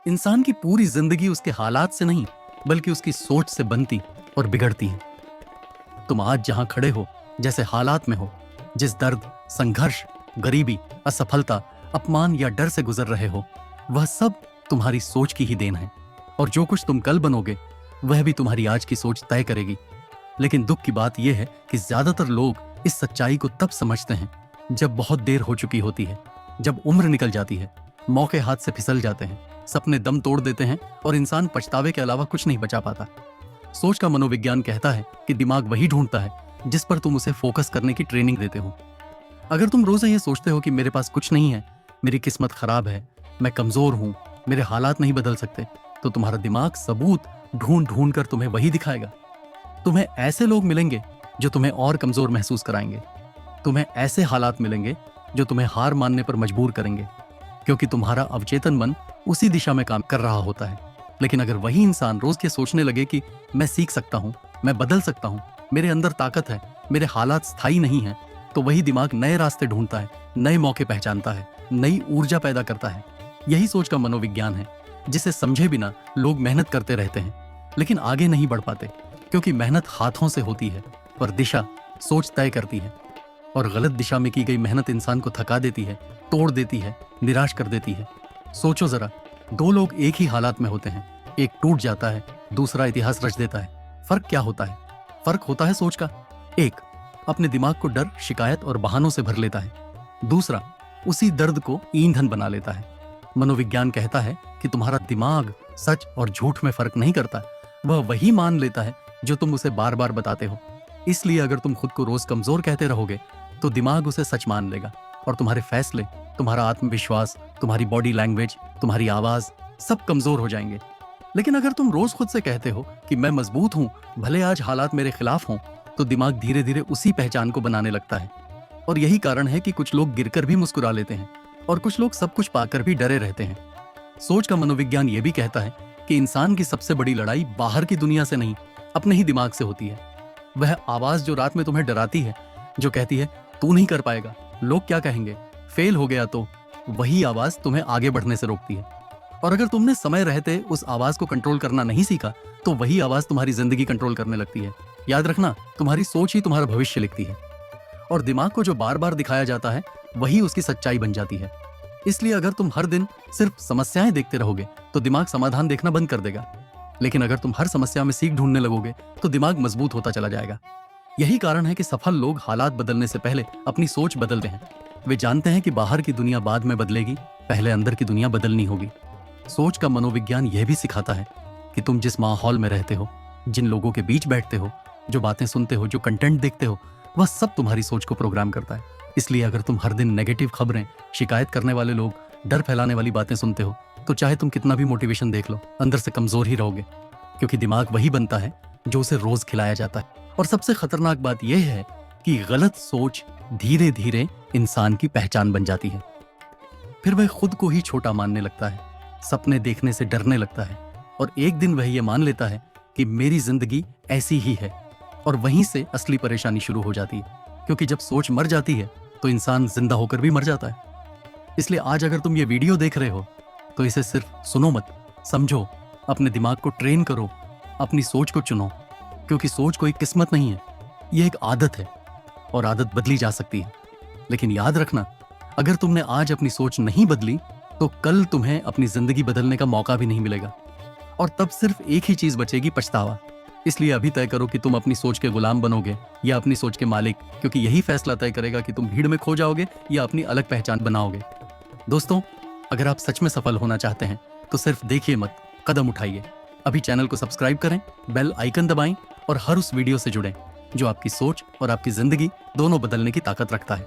इंसान की पूरी जिंदगी उसके हालात से नहीं बल्कि उसकी सोच से बनती और बिगड़ती है। तुम आज जहां खड़े हो, जैसे हालात में हो, जिस दर्द, संघर्ष, गरीबी, असफलता, अपमान या डर से गुजर रहे हो, वह सब तुम्हारी सोच की ही देन है। और जो कुछ तुम कल बनोगे वह भी तुम्हारी आज की सोच तय करेगी। लेकिन दुख की बात यह है कि ज्यादातर लोग इस सच्चाई को तब समझते हैं जब बहुत देर हो चुकी होती है, जब उम्र निकल जाती है, मौके हाथ से फिसल जाते हैं, सपने दम तोड़ देते हैं और इंसान पछतावे के अलावा कुछ नहीं बचा पाता। सोच का मनोविज्ञान कहता है कि दिमाग वही ढूंढता है जिस पर तुम उसे फोकस करने की ट्रेनिंग देते हो। अगर तुम रोज ये सोचते हो कि मेरे पास कुछ नहीं है, मेरी किस्मत खराब है, मैं कमजोर हूं, मेरे हालात नहीं बदल सकते, तो तुम्हारा दिमाग सबूत ढूंढ ढूंढ कर तुम्हें वही दिखाएगा। तुम्हें ऐसे लोग मिलेंगे जो तुम्हें और कमजोर महसूस कराएंगे। तुम्हें ऐसे हालात मिलेंगे जो तुम्हें हार मानने पर मजबूर करेंगे, क्योंकि तुम्हारा अवचेतन मन उसी दिशा में काम कर रहा होता है। लेकिन अगर वही इंसान रोज के सोचने लगे कि मैं सीख सकता हूं, मैं बदल सकता हूं, मेरे अंदर ताकत है, मेरे हालात स्थायी नहीं है, तो वही दिमाग नए रास्ते ढूंढता है, नए मौके पहचानता है, नई ऊर्जा पैदा करता है। यही सोच का मनोविज्ञान है, जिसे समझे बिना लोग मेहनत करते रहते हैं लेकिन आगे नहीं बढ़ पाते, क्योंकि मेहनत हाथों से होती है पर दिशा सोच तय करती है। और गलत दिशा में की गई मेहनत इंसान को थका देती है, तोड़ देती है, निराश कर देती है। सोचो जरा, दो लोग एक ही हालात में होते हैं, एक टूट जाता है, दूसरा इतिहास रच देता है। फर्क क्या होता है? फर्क होता है सोच का। एक अपने दिमाग को डर, शिकायत और बहानों से भर लेता है, दूसरा उसी दर्द को ईंधन बना लेता है। मनोविज्ञान कहता है कि तुम्हारा दिमाग सच और झूठ में फर्क नहीं करता, वह वही मान लेता है जो तुम उसे बार बार बताते हो। इसलिए अगर तुम खुद को रोज कमजोर कहते रहोगे तो दिमाग उसे सच मान लेगा और तुम्हारे फैसले, तुम्हारा आत्मविश्वास, तुम्हारी बॉडी लैंग्वेज, तुम्हारी आवाज सब कमजोर हो जाएंगे। लेकिन अगर तुम रोज खुद से कहते हो कि मैं मजबूत हूं, भले आज हालात मेरे खिलाफ हों, तो दिमाग धीरे धीरे उसी पहचान को बनाने लगता है। और यही कारण है कि कुछ लोग गिरकर भी मुस्कुरा लेते हैं और कुछ लोग सब कुछ पाकर भी डरे रहते हैं। सोच का मनोविज्ञान यह भी कहता है कि इंसान की सबसे बड़ी लड़ाई बाहर की दुनिया से नहीं, अपने ही दिमाग से होती है। वह आवाज जो रात में तुम्हें डराती है, जो कहती है तू नहीं कर पाएगा, लोग क्या कहेंगे, फेल हो गया, तो वही आवाज तुम्हें आगे बढ़ने से रोकती है। और अगर तुमने समय रहते उस आवाज को कंट्रोल करना नहीं सीखा तो वही आवाज तुम्हारी जिंदगी कंट्रोल करने लगती है। याद रखना, तुम्हारी सोच ही तुम्हारा भविष्य लिखती है और दिमाग को जो बार बार दिखाया जाता है वही उसकी सच्चाई बन जाती है। इसलिए अगर तुम हर दिन सिर्फ समस्याएं देखते रहोगे तो दिमाग समाधान देखना बंद कर देगा। लेकिन अगर तुम हर समस्या में सीख ढूंढने लगोगे तो दिमाग मजबूत होता चला जाएगा। यही कारण है कि सफल लोग हालात बदलने से पहले अपनी सोच बदलते हैं। वे जानते हैं कि बाहर की दुनिया बाद में बदलेगी, पहले अंदर की दुनिया बदलनी होगी। सोच का मनोविज्ञान यह भी सिखाता है कि तुम जिस माहौल में रहते हो, जिन लोगों के बीच बैठते हो, जो बातें सुनते हो, जो कंटेंट देखते हो, वह सब तुम्हारी सोच को प्रोग्राम करता है। इसलिए अगर तुम हर दिन नेगेटिव खबरें, शिकायत करने वाले लोग, डर फैलाने वाली बातें सुनते हो, तो चाहे तुम कितना भी मोटिवेशन देख लो, अंदर से कमजोर ही रहोगे, क्योंकि दिमाग वही बनता है जो उसे रोज खिलाया जाता है। और सबसे खतरनाक बात यह है कि गलत सोच धीरे धीरे इंसान की पहचान बन जाती है। फिर वह खुद को ही छोटा मानने लगता है, सपने देखने से डरने लगता है और एक दिन वह यह मान लेता है कि मेरी जिंदगी ऐसी ही है। और वहीं से असली परेशानी शुरू हो जाती है, क्योंकि जब सोच मर जाती है तो इंसान जिंदा होकर भी मर जाता है। इसलिए आज अगर तुम ये वीडियो देख रहे हो तो इसे सिर्फ सुनो मत, समझो, अपने दिमाग को ट्रेन करो, अपनी सोच को चुनो, क्योंकि सोच कोई किस्मत नहीं है, यह एक आदत है और आदत बदली जा सकती है। लेकिन याद रखना, अगर तुमने आज अपनी सोच नहीं बदली तो कल तुम्हें अपनी जिंदगी बदलने का मौका भी नहीं मिलेगा और तब सिर्फ एक ही चीज बचेगी, पछतावा। इसलिए अभी तय करो कि तुम अपनी सोच के गुलाम बनोगे या अपनी सोच के मालिक, क्योंकि यही फैसला तय करेगा कि तुम भीड़ में खो जाओगे या अपनी अलग पहचान बनाओगे। दोस्तों, अगर आप सच में सफल होना चाहते हैं तो सिर्फ देखिए मत, कदम उठाइए। अभी चैनल को सब्सक्राइब करें, बेल आइकन दबाएं और हर उस वीडियो से जुड़ें जो आपकी सोच और आपकी जिंदगी दोनों बदलने की ताकत रखता है।